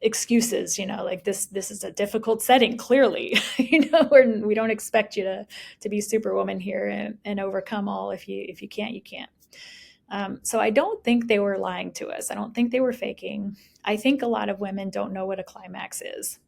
excuses, like this is a difficult setting, clearly. We don't expect you to be superwoman here and overcome all. If you can't, you can't. So I don't think they were lying to us. I don't think they were faking. I think a lot of women don't know what a climax is.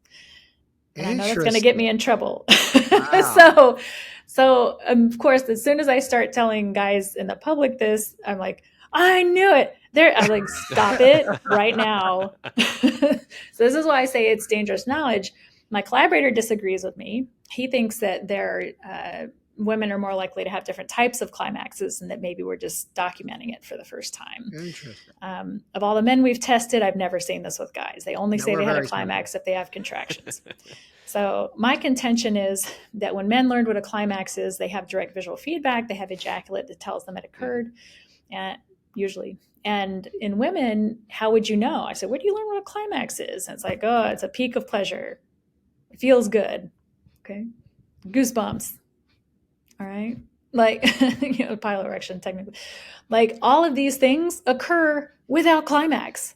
And I know that's going to get me in trouble. Wow. So of course, as soon as I start telling guys in the public this, I'm like, I knew it. I'm like, stop it right now. So this is why I say it's dangerous knowledge. My collaborator disagrees with me. He thinks that women are more likely to have different types of climaxes, and that maybe we're just documenting it for the first time. Interesting. Of all the men we've tested, I've never seen this with guys. They only say they had a climax if they have contractions. So my contention is that when men learned what a climax is, they have direct visual feedback. They have ejaculate that tells them it occurred, and usually. And in women, how would you know? I said, where do you learn what a climax is? And it's like, oh, it's a peak of pleasure. It feels good. Okay. Goosebumps. All right. Like, piloerection, technically. Like, all of these things occur without climax.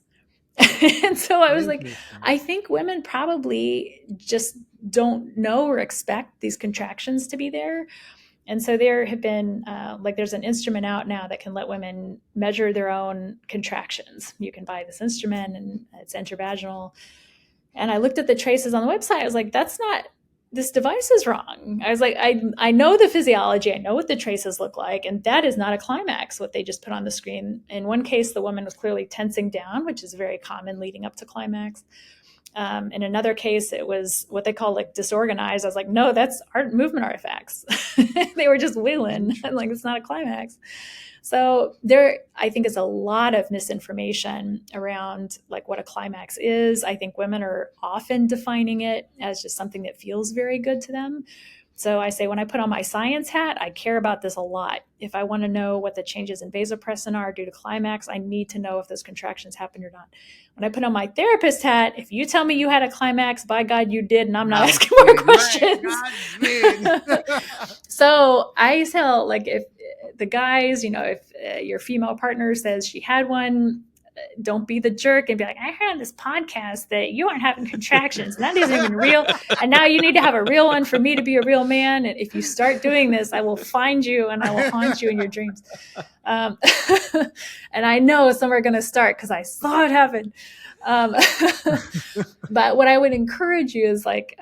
And so I was like, I think women probably just don't know or expect these contractions to be there. And so there have been, there's an instrument out now that can let women measure their own contractions. You can buy this instrument, and it's intravaginal. And I looked at the traces on the website. I was like, this device is wrong. I was like, I know the physiology. I know what the traces look like. And that is not a climax, what they just put on the screen. In one case, the woman was clearly tensing down, which is very common leading up to climax. In another case, it was what they call like disorganized. I was like, no, that's art movement artifacts. They were just wheeling. I'm like, it's not a climax. So there, I think, is a lot of misinformation around like what a climax is. I think women are often defining it as just something that feels very good to them. So I say when I put on my science hat, I care about this a lot. If I want to know what the changes in vasopressin are due to climax, I need to know if those contractions happened or not. When I put on my therapist hat, if you tell me you had a climax, by God, you did, and I'm not asking more questions. So I tell, like, if the guys, if your female partner says she had one, don't be the jerk and be like, I heard on this podcast that you aren't having contractions. And that isn't even real. And now you need to have a real one for me to be a real man. And if you start doing this, I will find you and I will haunt you in your dreams. And I know some are going to start because I saw it happen. But what I would encourage you is like,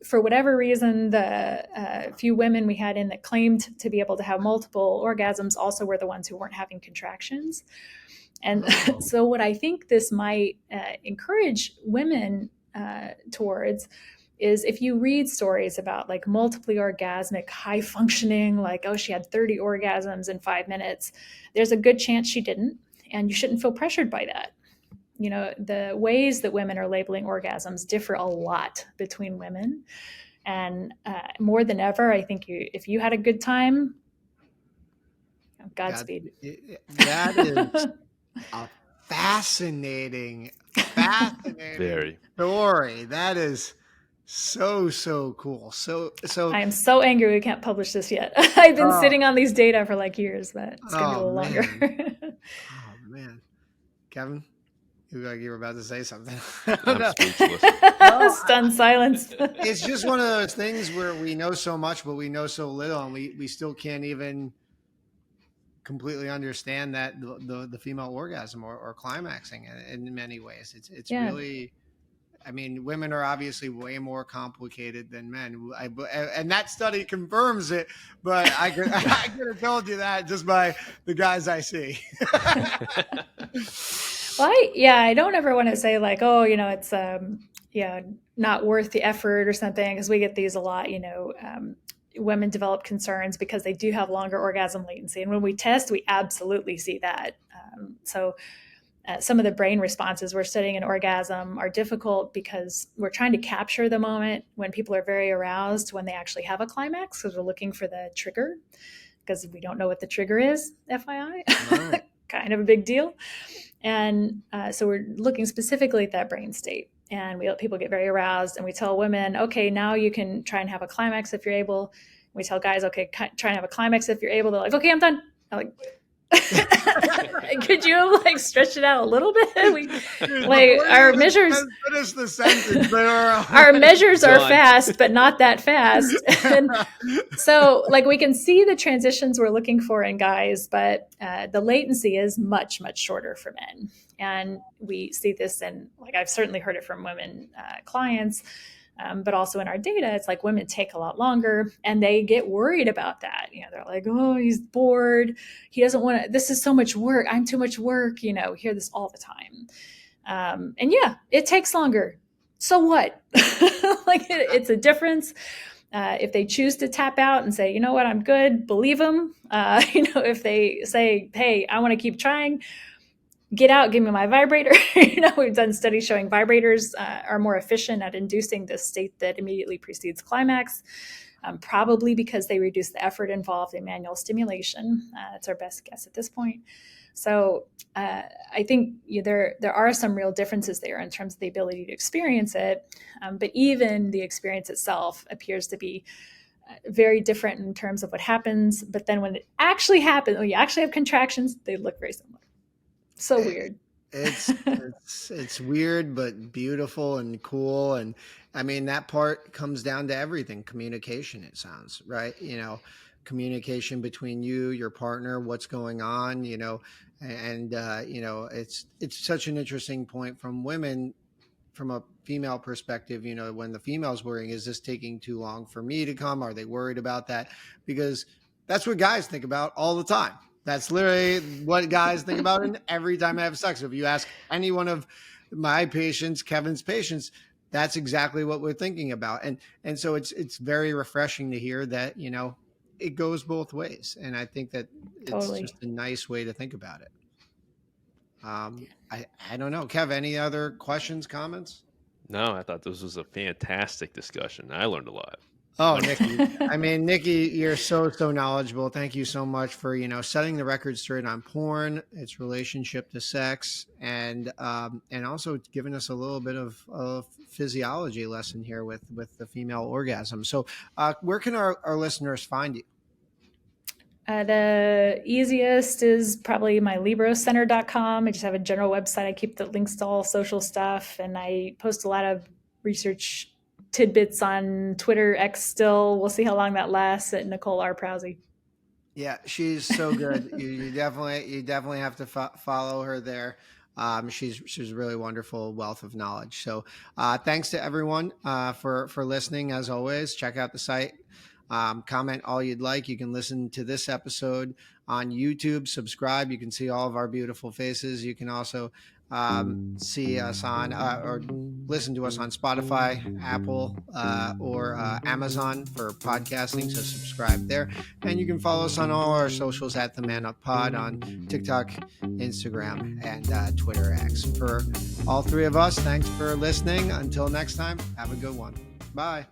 for whatever reason, the few women we had in that claimed to be able to have multiple orgasms also were the ones who weren't having contractions. And so what I think this might encourage women towards is if you read stories about like multiply orgasmic, high functioning, like, oh, she had 30 orgasms in 5 minutes, there's a good chance she didn't. And you shouldn't feel pressured by that. The ways that women are labeling orgasms differ a lot between women. And more than ever, I think if you had a good time, Godspeed. That is a fascinating Very. story. That is so cool. So I am so angry we can't publish this yet. I've been sitting on these data for like years, but it's gonna be a little longer. Oh man, Kevin, you were about to say something. I'm speechless. Stunned silence. It's just one of those things where we know so much, but we know so little, and we still can't even completely understand that the female orgasm or climaxing in many ways. It's really, I mean, women are obviously way more complicated than men. And that study confirms it, but I could have told you that just by the guys I see. Well, I don't ever want to say like, oh, it's not worth the effort or something, because we get these a lot, women develop concerns because they do have longer orgasm latency. And when we test, we absolutely see that. So some of the brain responses we're studying in orgasm are difficult because we're trying to capture the moment when people are very aroused when they actually have a climax, because we're looking for the trigger, because we don't know what the trigger is, FYI. Right. Kind of a big deal. And so we're looking specifically at that brain state. And we let people get very aroused, and we tell women, okay, now you can try and have a climax if you're able. We tell guys, okay, try and have a climax if you're able. They're like, okay, I'm done. I'm like, could you like stretch it out a little bit? Our measures. Finish the sentence. Our measures are fast, but not that fast. And so, like, we can see the transitions we're looking for in guys, but the latency is much, much shorter for men. And we see this in, like, I've certainly heard it from women clients, but also in our data, it's like women take a lot longer, and they get worried about that. They're like, oh, he's bored. He doesn't want to, this is so much work. I'm too much work. We hear this all the time. And yeah, it takes longer. So what? Like, it's a difference. If they choose to tap out and say, you know what, I'm good, believe them. If they say, hey, I want to keep trying, get out, give me my vibrator. We've done studies showing vibrators are more efficient at inducing this state that immediately precedes climax, probably because they reduce the effort involved in manual stimulation. That's our best guess at this point. So I think there are some real differences there in terms of the ability to experience it, but even the experience itself appears to be very different in terms of what happens. But then when it actually happens, when you actually have contractions, they look very similar. So weird. It's weird, but beautiful and cool. And I mean, that part comes down to everything. Communication, it sounds, right? Communication between you, your partner, what's going on, and it's such an interesting point from women, from a female perspective, when the female's worrying, is this taking too long for me to come? Are they worried about that? Because that's what guys think about all the time. That's literally what guys think about every time they have sex. If you ask any one of my patients, Kevin's patients, that's exactly what we're thinking about. And so it's very refreshing to hear that, it goes both ways. And I think that it's Totally. just a nice way to think about it. I don't know. Kev, any other questions, comments? No, I thought this was a fantastic discussion. I learned a lot. Oh, Nikki. I mean, Nikki, you're so knowledgeable. Thank you so much for, setting the record straight on porn, its relationship to sex, and also giving us a little bit of physiology lesson here with the female orgasm. So where can our listeners find you? The easiest is probably my librocenter.com. I just have a general website. I keep the links to all social stuff, and I post a lot of research tidbits on Twitter, X still. We'll see how long that lasts at Nicole R. Prause. Yeah, she's so good. you definitely have to follow her there. She's a really wonderful wealth of knowledge. So thanks to everyone for listening. As always, check out the site. Comment all you'd like. You can listen to this episode on YouTube. Subscribe. You can see all of our beautiful faces. You can also see us on or listen to us on Spotify, Apple, or Amazon for podcasting. So subscribe there. And you can follow us on all our socials at The Man Up Pod on TikTok, Instagram, and Twitter X. For all three of us, thanks for listening. Until next time, have a good one. Bye.